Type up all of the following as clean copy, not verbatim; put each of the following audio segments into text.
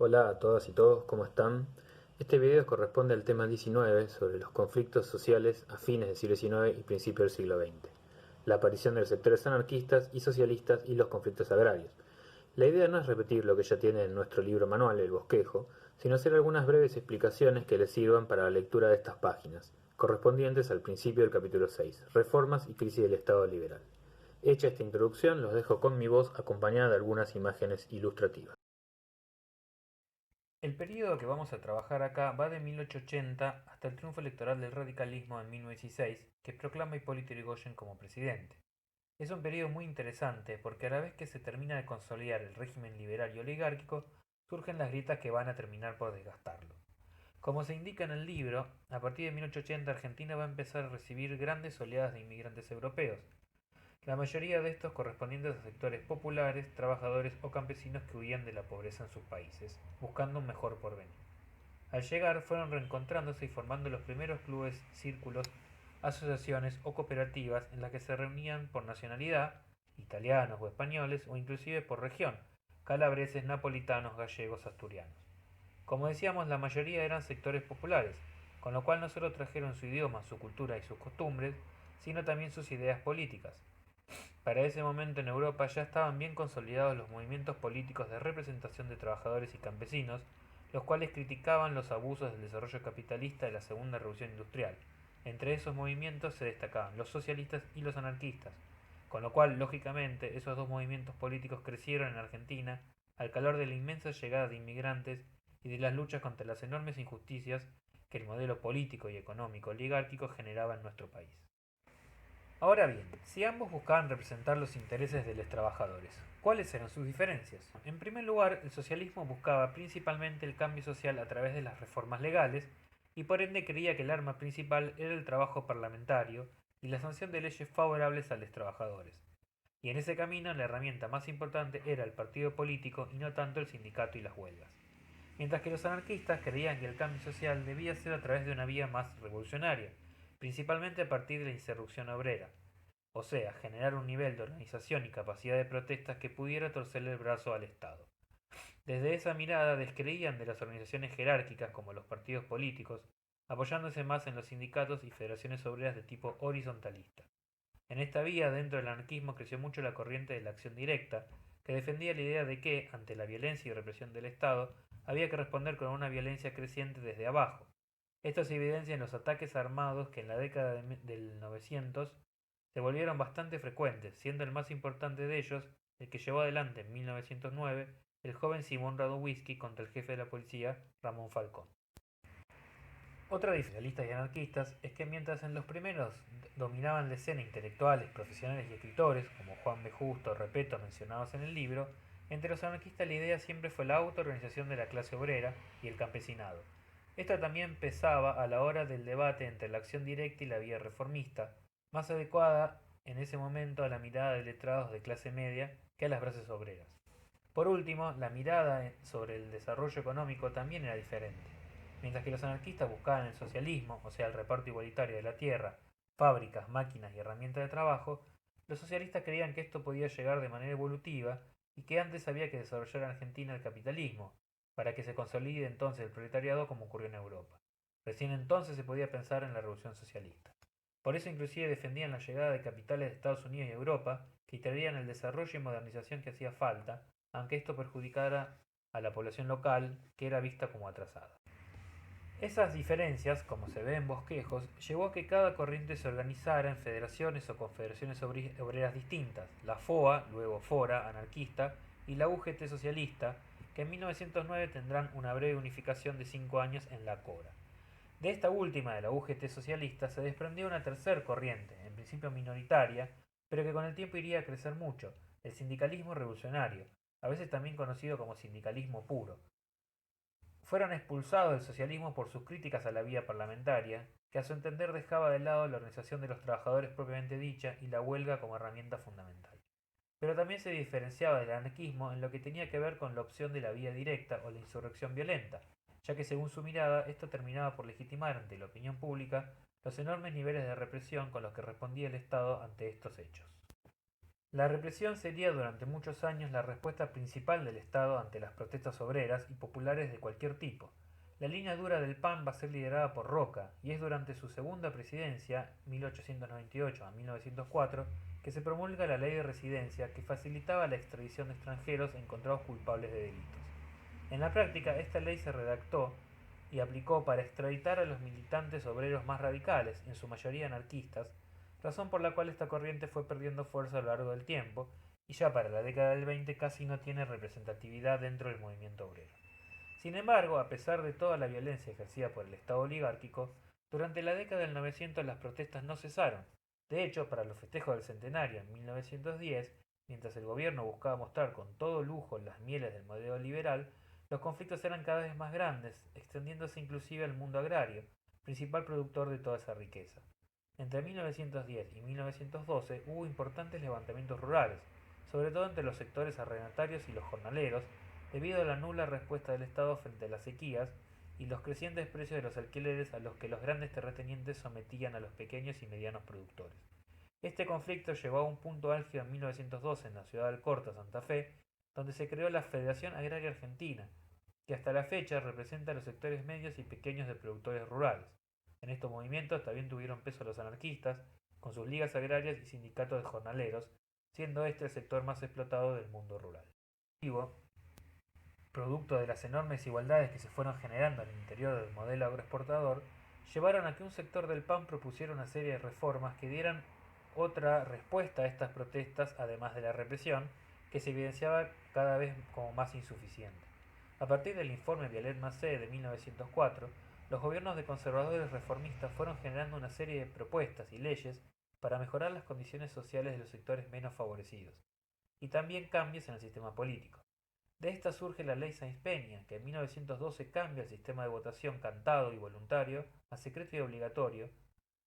Hola a todas y todos, ¿cómo están? Este video corresponde al tema 19 sobre los conflictos sociales a fines del siglo XIX y principios del siglo XX, la aparición de los sectores anarquistas y socialistas y los conflictos agrarios. La idea no es repetir lo que ya tiene en nuestro libro manual, El Bosquejo, sino hacer algunas breves explicaciones que les sirvan para la lectura de estas páginas, correspondientes al principio del capítulo 6, Reformas y crisis del Estado liberal. Hecha esta introducción, los dejo con mi voz acompañada de algunas imágenes ilustrativas. El período que vamos a trabajar acá va de 1880 hasta el triunfo electoral del radicalismo en 1916, que proclama a Hipólito Yrigoyen como presidente. Es un período muy interesante porque a la vez que se termina de consolidar el régimen liberal y oligárquico, surgen las grietas que van a terminar por desgastarlo. Como se indica en el libro, a partir de 1880 Argentina va a empezar a recibir grandes oleadas de inmigrantes europeos, la mayoría de estos correspondientes a sectores populares, trabajadores o campesinos que huían de la pobreza en sus países, buscando un mejor porvenir. Al llegar fueron reencontrándose y formando los primeros clubes, círculos, asociaciones o cooperativas en las que se reunían por nacionalidad, italianos o españoles, o inclusive por región, calabreses, napolitanos, gallegos, asturianos. Como decíamos, la mayoría eran sectores populares, con lo cual no solo trajeron su idioma, su cultura y sus costumbres, sino también sus ideas políticas. Para ese momento en Europa ya estaban bien consolidados los movimientos políticos de representación de trabajadores y campesinos, los cuales criticaban los abusos del desarrollo capitalista de la Segunda Revolución Industrial. Entre esos movimientos se destacaban los socialistas y los anarquistas, con lo cual, lógicamente, esos dos movimientos políticos crecieron en Argentina al calor de la inmensa llegada de inmigrantes y de las luchas contra las enormes injusticias que el modelo político y económico oligárquico generaba en nuestro país. Ahora bien, si ambos buscaban representar los intereses de los trabajadores, ¿cuáles eran sus diferencias? En primer lugar, el socialismo buscaba principalmente el cambio social a través de las reformas legales y por ende creía que el arma principal era el trabajo parlamentario y la sanción de leyes favorables a los trabajadores. Y en ese camino la herramienta más importante era el partido político y no tanto el sindicato y las huelgas. Mientras que los anarquistas creían que el cambio social debía ser a través de una vía más revolucionaria, principalmente a partir de la insurrección obrera, o sea, generar un nivel de organización y capacidad de protestas que pudiera torcerle el brazo al Estado. Desde esa mirada descreían de las organizaciones jerárquicas como los partidos políticos, apoyándose más en los sindicatos y federaciones obreras de tipo horizontalista. En esta vía, dentro del anarquismo, creció mucho la corriente de la acción directa, que defendía la idea de que, ante la violencia y represión del Estado, había que responder con una violencia creciente desde abajo. Esto se evidencia en los ataques armados que en la década del 900 se volvieron bastante frecuentes, siendo el más importante de ellos el que llevó adelante en 1909 el joven Simón Radowisky contra el jefe de la policía, Ramón Falcón. Otra diferencia de socialistas y anarquistas es que mientras en los primeros dominaban la escena intelectuales, profesionales y escritores, como Juan B. Justo o Repetto mencionados en el libro, entre los anarquistas la idea siempre fue la autoorganización de la clase obrera y el campesinado. Esto también pesaba a la hora del debate entre la acción directa y la vía reformista, más adecuada en ese momento a la mirada de letrados de clase media que a las bases obreras. Por último, la mirada sobre el desarrollo económico también era diferente. Mientras que los anarquistas buscaban el socialismo, o sea, el reparto igualitario de la tierra, fábricas, máquinas y herramientas de trabajo, los socialistas creían que esto podía llegar de manera evolutiva y que antes había que desarrollar en Argentina el capitalismo, para que se consolide entonces el proletariado como ocurrió en Europa. Recién entonces se podía pensar en la revolución socialista. Por eso inclusive defendían la llegada de capitales de Estados Unidos y Europa que traerían el desarrollo y modernización que hacía falta, aunque esto perjudicara a la población local, que era vista como atrasada. Esas diferencias, como se ve en bosquejos, llevó a que cada corriente se organizara en federaciones o confederaciones obreras distintas, la FOA, luego FORA, anarquista, y la UGT socialista, que en 1909 tendrán una breve unificación de 5 años en la CORA. De esta última, de la UGT socialista, se desprendió una tercer corriente, en principio minoritaria, pero que con el tiempo iría a crecer mucho, el sindicalismo revolucionario, a veces también conocido como sindicalismo puro. Fueron expulsados del socialismo por sus críticas a la vía parlamentaria, que a su entender dejaba de lado la organización de los trabajadores propiamente dicha y la huelga como herramienta fundamental. Pero también se diferenciaba del anarquismo en lo que tenía que ver con la opción de la vía directa o la insurrección violenta, ya que según su mirada esto terminaba por legitimar ante la opinión pública los enormes niveles de represión con los que respondía el Estado ante estos hechos. La represión sería durante muchos años la respuesta principal del Estado ante las protestas obreras y populares de cualquier tipo. La línea dura del PAN va a ser liderada por Roca, y es durante su segunda presidencia, 1898 a 1904, que se promulga la ley de residencia que facilitaba la extradición de extranjeros encontrados culpables de delitos. En la práctica, esta ley se redactó y aplicó para extraditar a los militantes obreros más radicales, en su mayoría anarquistas, razón por la cual esta corriente fue perdiendo fuerza a lo largo del tiempo y ya para la década del 20 casi no tiene representatividad dentro del movimiento obrero. Sin embargo, a pesar de toda la violencia ejercida por el Estado oligárquico, durante la década del 900 las protestas no cesaron. De hecho, para los festejos del centenario en 1910, mientras el gobierno buscaba mostrar con todo lujo las mieles del modelo liberal, los conflictos eran cada vez más grandes, extendiéndose inclusive al mundo agrario, principal productor de toda esa riqueza. Entre 1910 y 1912 hubo importantes levantamientos rurales, sobre todo entre los sectores arrendatarios y los jornaleros, debido a la nula respuesta del Estado frente a las sequías y los crecientes precios de los alquileres a los que los grandes terratenientes sometían a los pequeños y medianos productores. Este conflicto llegó a un punto álgido en 1912 en la ciudad de Alcorta, Santa Fe, donde se creó la Federación Agraria Argentina, que hasta la fecha representa a los sectores medios y pequeños de productores rurales. En estos movimientos también tuvieron peso los anarquistas, con sus ligas agrarias y sindicatos de jornaleros, siendo este el sector más explotado del mundo rural. Producto de las enormes desigualdades que se fueron generando al interior del modelo agroexportador, llevaron a que un sector del PAN propusiera una serie de reformas que dieran otra respuesta a estas protestas, además de la represión, que se evidenciaba cada vez como más insuficiente. A partir del informe Vialet-Macé de 1904, los gobiernos de conservadores reformistas fueron generando una serie de propuestas y leyes para mejorar las condiciones sociales de los sectores menos favorecidos, y también cambios en el sistema político. De esta surge la ley Sáenz-Peña, que en 1912 cambia el sistema de votación cantado y voluntario a secreto y obligatorio.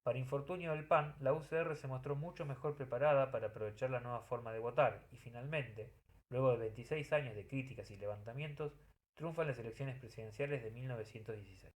Para infortunio del PAN, la UCR se mostró mucho mejor preparada para aprovechar la nueva forma de votar y finalmente, luego de 26 años de críticas y levantamientos, triunfa en las elecciones presidenciales de 1916.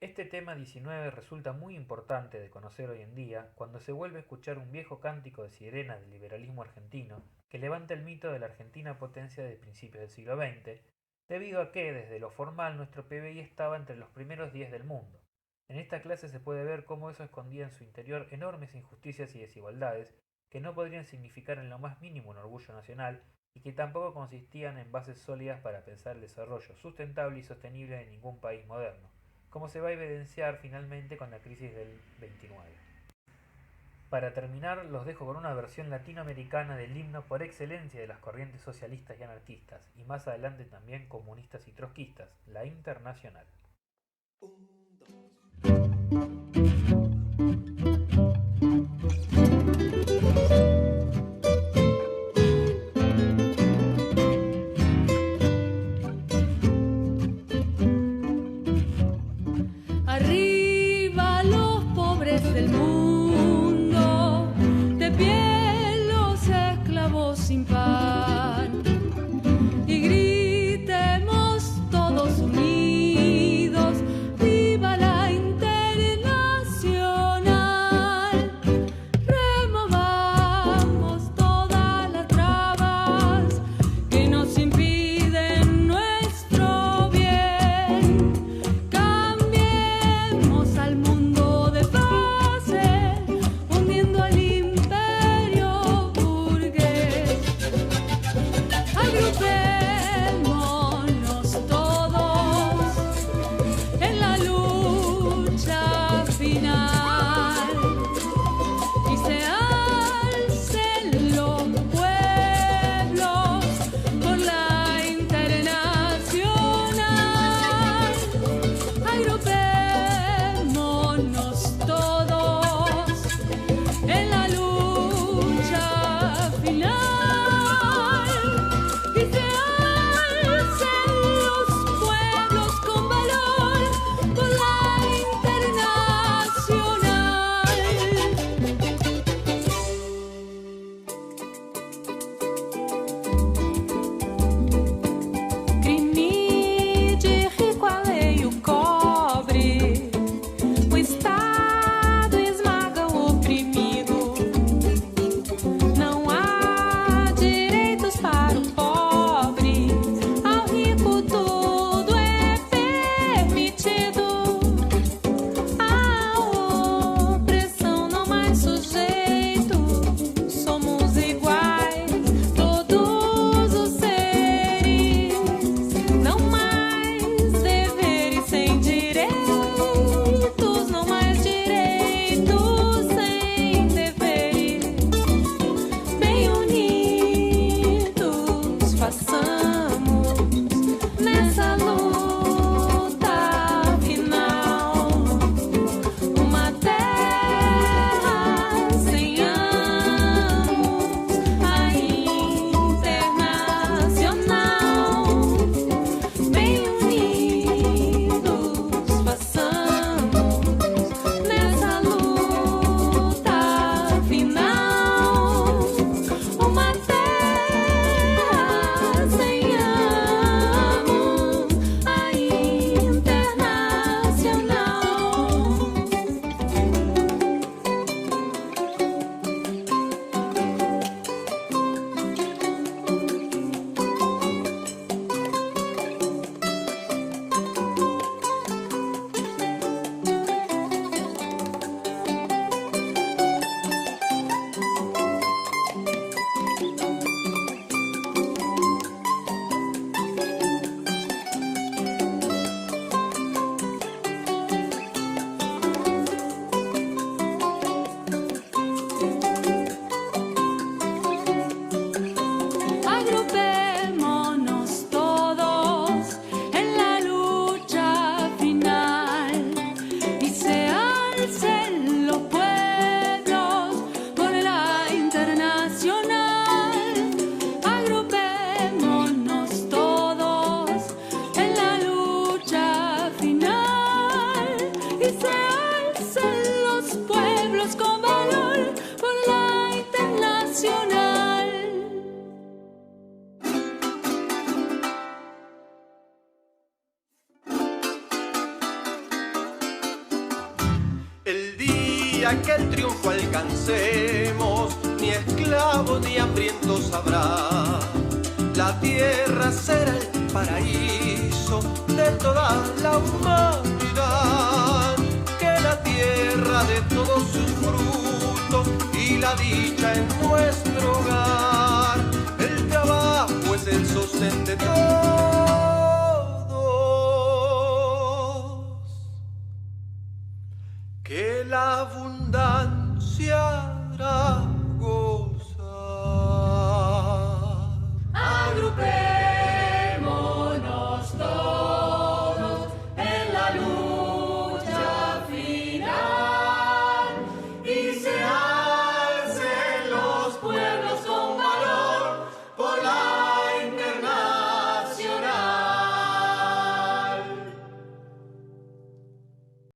Este tema 19 resulta muy importante de conocer hoy en día cuando se vuelve a escuchar un viejo cántico de sirena del liberalismo argentino que levanta el mito de la Argentina potencia de principios del siglo XX, debido a que, desde lo formal, nuestro PBI estaba entre los primeros 10 del mundo. En esta clase se puede ver cómo eso escondía en su interior enormes injusticias y desigualdades que no podrían significar en lo más mínimo un orgullo nacional y que tampoco consistían en bases sólidas para pensar el desarrollo sustentable y sostenible de ningún país moderno, como se va a evidenciar finalmente con la crisis del 29. Para terminar, los dejo con una versión latinoamericana del himno por excelencia de las corrientes socialistas y anarquistas, y más adelante también comunistas y trotskistas, la Internacional. Arriba los pobres del mundo, de pie los esclavos sin pan, y gritemos todos unidos, viva la Internacional. quiera que el triunfo alcancemos, ni esclavos ni hambrientos habrá. La tierra será el paraíso de toda la humanidad, que la tierra de todos sus frutos y la dicha en nuestro hogar. El trabajo es el sostén de todos, que la abundancia